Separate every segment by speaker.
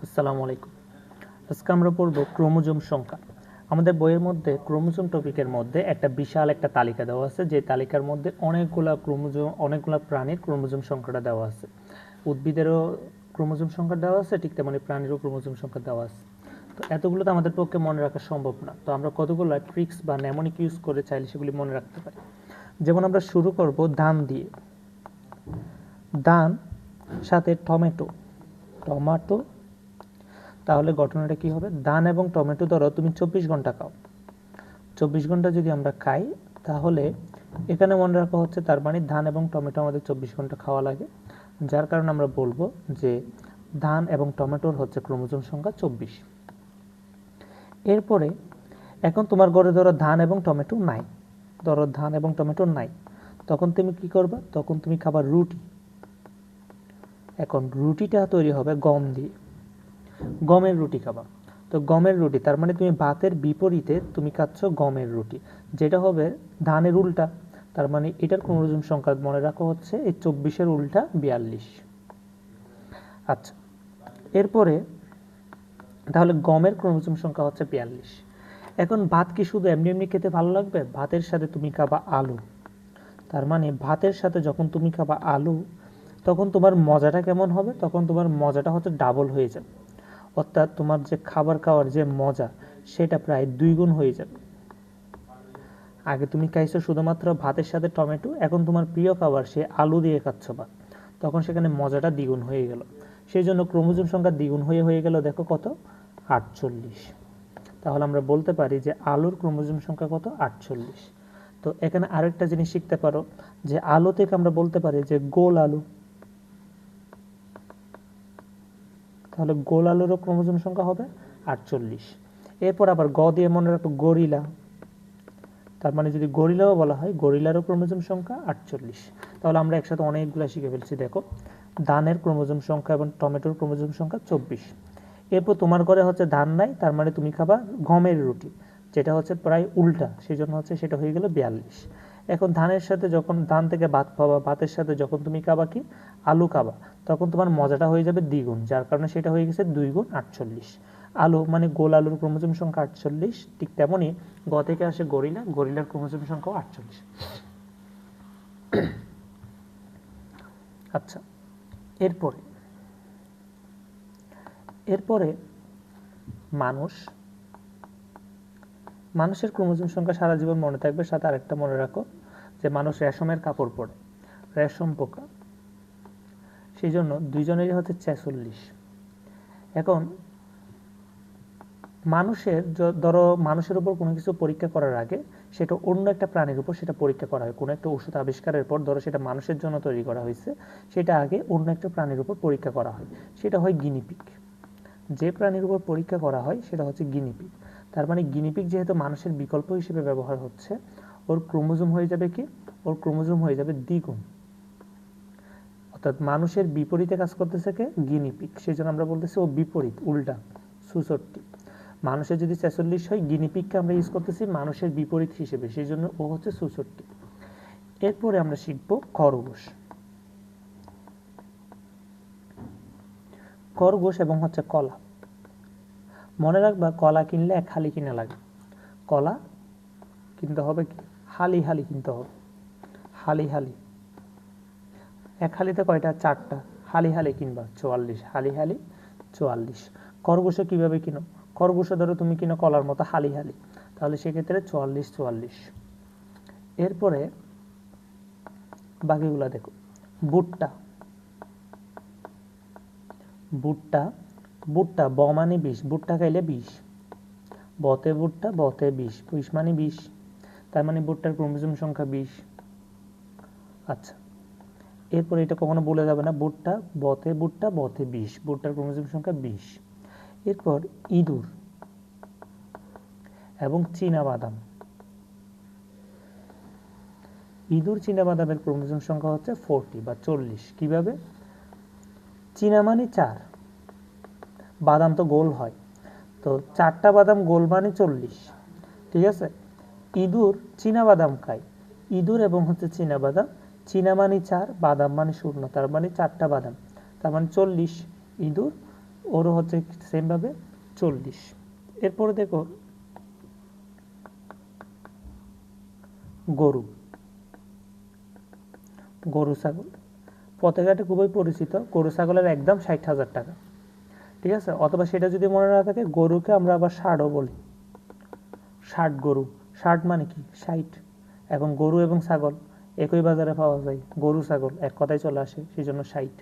Speaker 1: আসসালামু আলাইকুম। আজকে আমরা পড়ব ক্রোমোজোম সংখ্যা। আমাদের বইয়ের মধ্যে ক্রোমোজোম টপিকের মধ্যে একটা বিশাল একটা তালিকা দেওয়া আছে, যে তালিকার মধ্যে অনেকগুলা প্রাণীর ক্রোমোজোম সংখ্যাটা দেওয়া আছে। উদ্ভিদেরও ক্রোমোজোম সংখ্যা দেওয়া আছে, ঠিক তেমনি প্রাণীরও ক্রোমোজোম সংখ্যা দেওয়া আছে। তো এতগুলো তো আমাদের পক্ষে মনে রাখা সম্ভব না, তো আমরা কতগুলো ট্রিক্স বা নেমোনিক ইউজ করে চাইলে সেগুলি মনে রাখতে পারি। যেমন আমরা শুরু করব ধান দিয়ে। ধান সাথে টমেটো, তাহলে ঘটনাটা কি হবে? ধান এবং টমেটো ধরো তুমি 24 ঘন্টা খাও। 24 ঘন্টা যদি আমরা খাই, তাহলে এখানে মনে রাখা হচ্ছে তার মানে ধান এবং টমেটো আমাদের 24 ঘন্টা খাওয়া লাগে, যার কারণে আমরা বলবো যে ধান এবং টমেটোর হচ্ছে ক্রোমোজোম সংখ্যা 24। এরপরে এখন তোমার ঘরে ধরো ধান এবং টমেটো নাই, তখন তুমি কি করবা? তখন তুমি খাবার রুটি। এখন রুটিটা তৈরি হবে গম দিয়ে, গমের রুটি খাবা। তো গমের রুটি তার মানে তুমি ভাতের বিপরীতে তুমি খাচ্ছ গমের রুটি, যেটা হবে ধানের উল্টা। তার মানে এটার ক্রোমোজোম সংখ্যা মনে রাখা হচ্ছে এই 24-এর উল্টা 42। আচ্ছা, এরপরে তাহলে গমের ক্রোমোজোম সংখ্যা হচ্ছে 42। এখন ভাত কি শুধু এমনি এমনি খেতে ভালো লাগবে? ভাতের সাথে তুমি খাবা আলু। তার মানে ভাতের সাথে যখন তুমি খাবা আলু, তখন তোমার মজাটা কেমন হবে? তখন তোমার মজাটা হচ্ছে ডাবল হয়ে যাবে, অর্থাৎ তোমার যে খাবার খাওয়ার যে মজা সেটা প্রায় 2 গুণ হয়ে যাবে। আগে তুমি খাইছো শুধুমাত্র ভাতের সাথে টমেটো, এখন তোমার প্রিয় খাবার সে আলু দিয়ে খাচ্ছ ভাত, তখন সেখানে মজাটা দ্বিগুণ হয়ে গেল। সেই জন্য ক্রোমোজোম সংখ্যা দ্বিগুণ হয়ে গেল, দেখো কত? 48। তাহলে আমরা বলতে পারি যে আলুর ক্রোমোজোম সংখ্যা কত? 48। তো এখানে আরেকটা জিনিস শিখতে পারো, যে আলু থেকে আমরা বলতে পারি যে গোল আলু। তাহলে গোল আলুরও ক্রোমোজোম সংখ্যা হবে 48। এরপর আবার গ দিয়ে মনে রাখো গরিলা। তার মানে যদি গরিলাও বলা হয়, গরিলারও ক্রোমোজোম সংখ্যা 48। তাহলে আমরা একসাথে অনেকগুলো শিখে ফেলছি। দেখো, ধানের ক্রোমোজোম সংখ্যা এবং টমেটোর ক্রোমোজোম সংখ্যা 24। এরপর তোমার ঘরে হচ্ছে ধান নাই, তার মানে তুমি খাবা গমের রুটি, যেটা হচ্ছে প্রায় উল্টা, সেই জন্য হচ্ছে সেটা হয়ে গেল 42। এখন ধানের সাথে যখন ধান থেকে ভাত পাবা, ভাতের সাথে যখন তুমি খাবা কি? আলু খাবা, তখন তোমার মজাটা হয়ে যাবে দ্বিগুণ, যার কারণে সেটা হয়ে গেছে 2 গুণ 48। আলু মানে গোল আলুর ক্রোমোজোম সংখ্যা 48, ঠিক তেমনই গ থেকে আসে গরিলা, গরিলার ক্রোমোজোম সংখ্যা 48। আচ্ছা, এরপরে এরপরে মানুষের ক্রোমোজোম সংখ্যা সারা জীবন মনে থাকবে। সাথে আরেকটা মনে রাখো, যে মানুষ রেশমের কাপড় পরে, রেশম পোকা, সেই জন্য দুইজনেরই হচ্ছে 46। এখন ধরো মানুষের উপর কোনো কিছু পরীক্ষা করার আগে সেটা অন্য একটা প্রাণীর উপর সেটা পরীক্ষা করা হয়। কোনো একটা ওষুধ আবিষ্কারের পর ধরো সেটা মানুষের জন্য তৈরি করা হয়েছে, সেটা আগে অন্য একটা প্রাণীর উপর পরীক্ষা করা হয়, সেটা হয় গিনিপিগ। যে প্রাণীর উপর পরীক্ষা করা হয় সেটা হচ্ছে গিনিপিগ। তার মানে গিনিপিগ যেহেতু মানুষের বিকল্প হিসেবে ব্যবহার হচ্ছে, ওর ক্রোমোজোম হয়ে যাবে কি? ওর ক্রোমোজোম হয়ে যাবে দ্বিগুণ, অর্থাৎ মানুষের বিপরীতে কাজ করতেছে কে? গিনিপিগ। সেই জন্য আমরা বলতেছি ও বিপরীত, উল্টা, 66। মানুষের যদি 46 হয়, গিনিপিগকে আমরা ইউজ করতেছি মানুষের বিপরীত হিসেবে, সেই জন্য ও হচ্ছে 66। এরপরে আমরা শিখব খরগোশ এবং হচ্ছে কলা। মনে রাখবা, কলা কিনলে এক হালি কিনা লাগে। কলা কিনতে হবে কি? হালি হালি কিনতে হবে, হালি হালি। এক হালিতে কয়টা? 4টা। হালি হালি কিনবা 44, হালি হালি 44। খরগোশে কিভাবে কিনো? খরগোশে ধরো তুমি কিনো কলার মতো হালি হালি, তাহলে সেক্ষেত্রে 44 44। এরপরে বাকিগুলা দেখো। ভুট্টা, ভুট্টা ভুট্টা ব মানে 20, ভুট্টা খাইলে 20। বতে ভুট্টা, বতে 20, 20 মানে 20, তার মানে ভুট্টার ক্রোমোজোম সংখ্যা 20। আচ্ছা, এরপরে এটা কখনো বলে যাবে না, ভুট্টা বতে 20, ভুট্টার ক্রোমোজোম সংখ্যা 20। এরপর ইঁদুর এবং চীনাবাদাম। ইঁদুর চীনাবাদামের ক্রোমোজোম সংখ্যা হচ্ছে 40 বা 40। কিভাবে? চীনা মানে 4, বাদাম তো গোল হয়, তো 4টা বাদাম গোল মানে 40, ঠিক আছে? ইঁদুর চীনাবাদাম খায়, ইঁদুর এবং হচ্ছে চীনাবাদাম, চীনা মানে 4, বাদাম মানে 0, তার মানে 4টা বাদাম, তার মানে 40। ইঁদুর ওরও হচ্ছে সেমভাবে 40। এরপরে দেখো গরু, গরু ছাগল পতেঘাটে খুবই পরিচিত। গরু ছাগলের একদম 60,000 টাকা, ঠিক আছে। অথবা সেটা যদি মনে না থাকে, গরুকে আমরা আবার ষাটও বলি, ষাট গরু। ষাট মানে কি 60, এবং গরু এবং ছাগল একই বাজারে পাওয়া যায়, গরু ছাগল এক কথায় চলে আসে, সেই জন্য 60।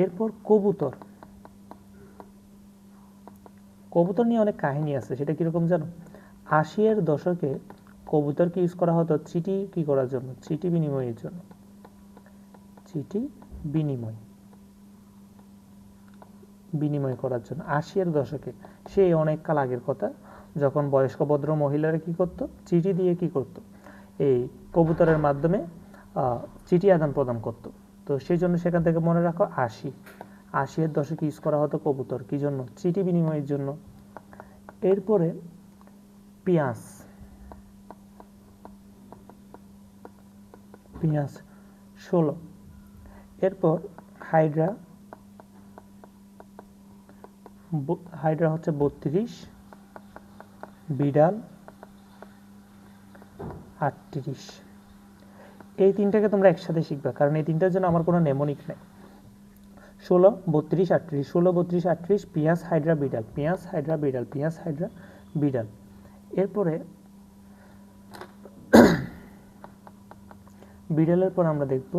Speaker 1: এরপর কবুতর, কবুতর নিয়ে অনেক কাহিনী আছে, সেটা কিরকম জানো? 80-এর দশকে কবুতরকে ইউজ করা হতো চিঠি কি করার জন্য, চিঠি বিনিময়ের জন্য, চিঠি বিনিময় বিনিময় করার জন্য 80-এর দশকে। সেই অনেক কাল আগের কথা, যখন বয়স্ক ভদ্র মহিলারা কি করত, চিঠি দিয়ে কি করত, এই কবুতরের মাধ্যমে চিঠি আদান প্রদান করত। তো সেই জন্য সেখান থেকে মনে রাখো 80-এর দশকে ইউজ করা হতো কবুতর কি জন্য, চিঠি বিনিময়ের জন্য। এরপরে পেঁয়াজ, পেঁয়াজ 16। এরপর হাইড্রা, হাইড্রা হচ্ছে 32, বিড়াল 38। এই তিনটাকে তোমরা একসাথে শিখবা, কারণ এই তিনটার জন্য আমার কোনো নেমোনিক নেই। 16, 32, 38, 16, 32, 38, পেঁয়াজ, হাইড্রা, বিড়াল, পেঁয়াজ, হাইড্রা, বিড়াল, পেঁয়াজ, হাইড্রা, বিড়াল। এরপরে বিড়ালের পর আমরা দেখব,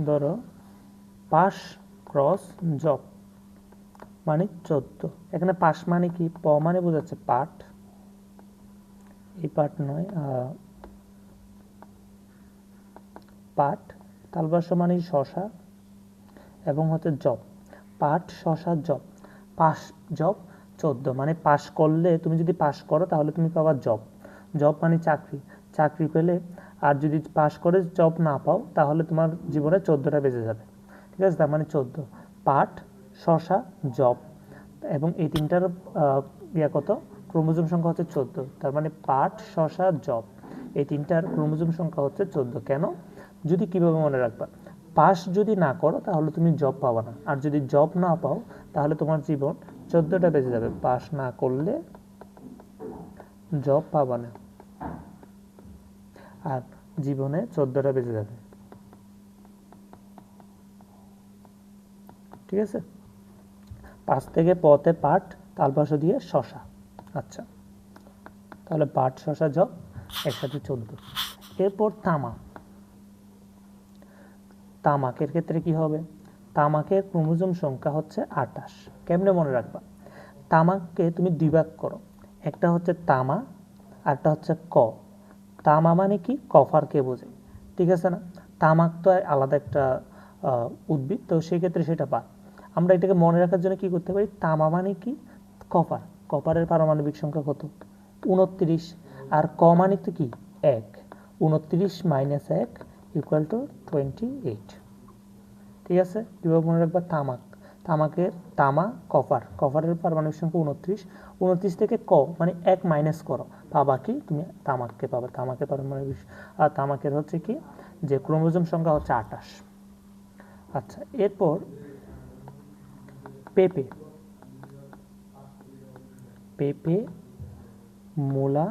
Speaker 1: ধরো পাশ ক্রস জব মানে 14। এখানে পাশ মানে কি, প মানে বোঝাচ্ছে পাট, এই পাট নয়, পাট। তালবাস মানে শশা, এবং হচ্ছে জব, পাট, শশা, জব। পাশ জব 14, মানে পাশ করলে, তুমি যদি পাশ করো তাহলে তুমি পাবা জব। জব মানে চাকরি, চাকরি পেলে। আর যদি পাশ করে জব না পাও তাহলে তোমার জীবনে 14টা বেজে যাবে, ঠিক আছে। তার মানে 14, পাট, শশা, জব, এবং এই তিনটার কত, ক্রোমোজোম সংখ্যা হচ্ছে 14। তার মানে পাট, শশা, জব, এই তিনটার ক্রোমোজোম সংখ্যা হচ্ছে 14। কেন, যদি কিভাবে মনে রাখবা, পাস যদি না করো তাহলে তুমি জব পাবা না, আর যদি জব না পাও তাহলে তোমার জীবন 14টা বেজে যাবে। পাস না করলে জব পাবা না, আর জীবনে 14টা বেজে যাবে, ঠিক আছে। 5 থেকে পথে পাট, তালপাশ দিয়ে শশা। আচ্ছা, তাহলে পাট, শশা, জব একসাথে 14। এরপর তামা, তামাকের ক্ষেত্রে কি হবে, তামাকের ক্রোমোজোম সংখ্যা হচ্ছে 28। কেমনে মনে রাখবা, তামাককে তুমি দুই ভাগ করো, একটা হচ্ছে তামা আর একটা হচ্ছে ক। তামা মানে কি, কফারকে বোঝে, ঠিক আছে না। তামাক তো আলাদা একটা উদ্ভিদ, তো সেক্ষেত্রে সেটা বাদ। আমরা এটাকে মনে রাখার জন্য কি করতে পারি, তামা মানে কি, কপার, কপারের পারমাণবিক সংখ্যা কত, 29। আর ক মানে তো কি 1, 29 মাইনাস 1 ইকুয়াল টু 28, ঠিক আছে। কীভাবে মনে রাখবা, তামাক, তামাকের তামা কপার, কপারের পারমাণবিক সংখ্যা 29, 29 থেকে ক মানে 1 মাইনাস করো, পাবা কি, তুমি তামাককে পাবা, তামাকের পারমাণবিক, আর তামাকের হচ্ছে কি, যে ক্রোমোজোম সংখ্যা হচ্ছে 28। আচ্ছা, এরপর পেঁপে, পেঁপে, মূলা,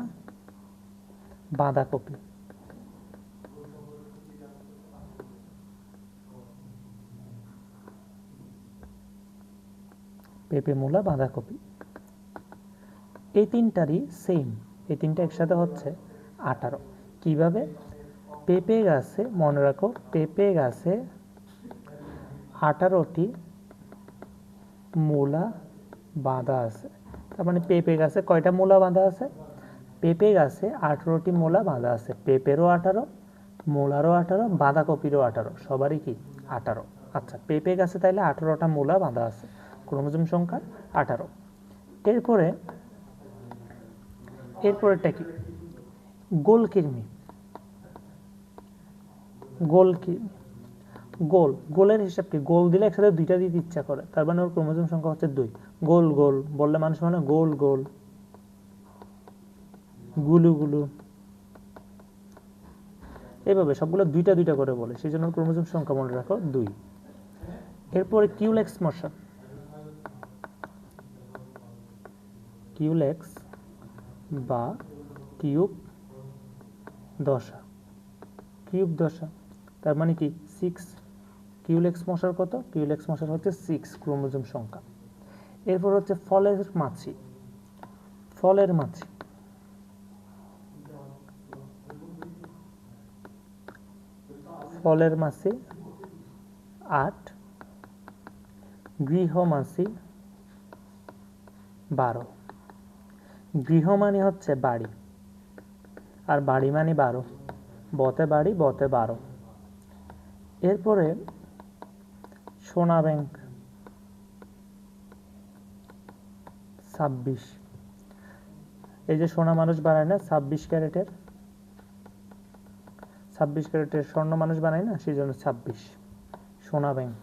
Speaker 1: বাঁধাকপি, পেঁপে, মূলা, বাঁধাকপি, এই তিনটারই সেম, এই তিনটা একসাথে হচ্ছে 18। কিভাবে, পেঁপে গাছে, মনে রাখো পেঁপে গাছে 18টি মূলা বাঁধা আছে। তার মানে পেঁপে গাছে কয়টা মূলা বাঁধা আছে, পেঁপে গাছে 18টি মূলা বাঁধা আছে। পেঁপেরও 18, মূলারও 18, বাঁধাকপিরও 18, সবারই কি 18। আচ্ছা, পেঁপে গাছে তাইলে 18টা মূলা বাঁধা আছে, ক্রোমোজোম সংখ্যা 18। এরপরে, এরপরেরটা কি, গোলকৃমি, গোলকৃমি, গোল, গোলের হিসাব কি, গোল দিলে একসাথে দুইটা দিতে ইচ্ছা করে, তার মানে ওর ক্রোমোজোম সংখ্যা হচ্ছে 2। গোল গোল বললে মানুষ মানে গোল গোল, গুলু গুলু, এইভাবে সবগুলো দুইটা দুইটা করে বলে, সেই জন্য ক্রোমোজোম সংখ্যা মনে রাখো 2। এরপরে কিউলেক্স মশা, কিউলেক্স বা কিউব দশা, কিউব দশা তার মানে কি 6। কিউলেক্স মশার কত? কিউলেক্স মশার হচ্ছে 6 ক্রোমোজোম সংখ্যা। এরপর হচ্ছে ফলের মাছি, ফলের মাছি, ফলের মাছি 8, গৃহমাছি 12। গৃহ মানে হচ্ছে বাড়ি, আর বাড়ি মানে 12, বতে বাড়ি বতে 12। এরপরে সোনা ব্যাংক 26, এই যে সোনা মানুষ বানায় না 26 ক্যারেটের, 26 ক্যারেটের স্বর্ণ মানুষ বানায় না, সেই জন্য 26 সোনা ব্যাংক।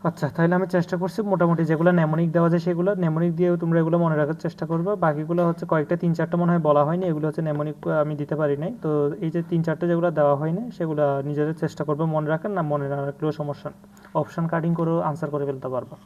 Speaker 1: আচ্ছা, তাহলে আমি চেষ্টা করছি মোটামুটি যেগুলো নেমোনিক দেওয়া যায় সেগুলো নেমোনিক দিয়েও তোমরা এগুলো মনে রাখার চেষ্টা করবে। বাকিগুলো হচ্ছে কয়েকটা 3-4টা মনে হয় বলা হয়নি, এগুলো হচ্ছে নেমোনিক আমি দিতে পারি নাই। তো এই যে 3-4টা যেগুলো দেওয়া হয়নি সেগুলো নিজেদের চেষ্টা করবে মনে রাখার, না মনে না রাখলেও সমস্যা, অপশন কাটিং করেও আনসার করে ফেলতে পারবা।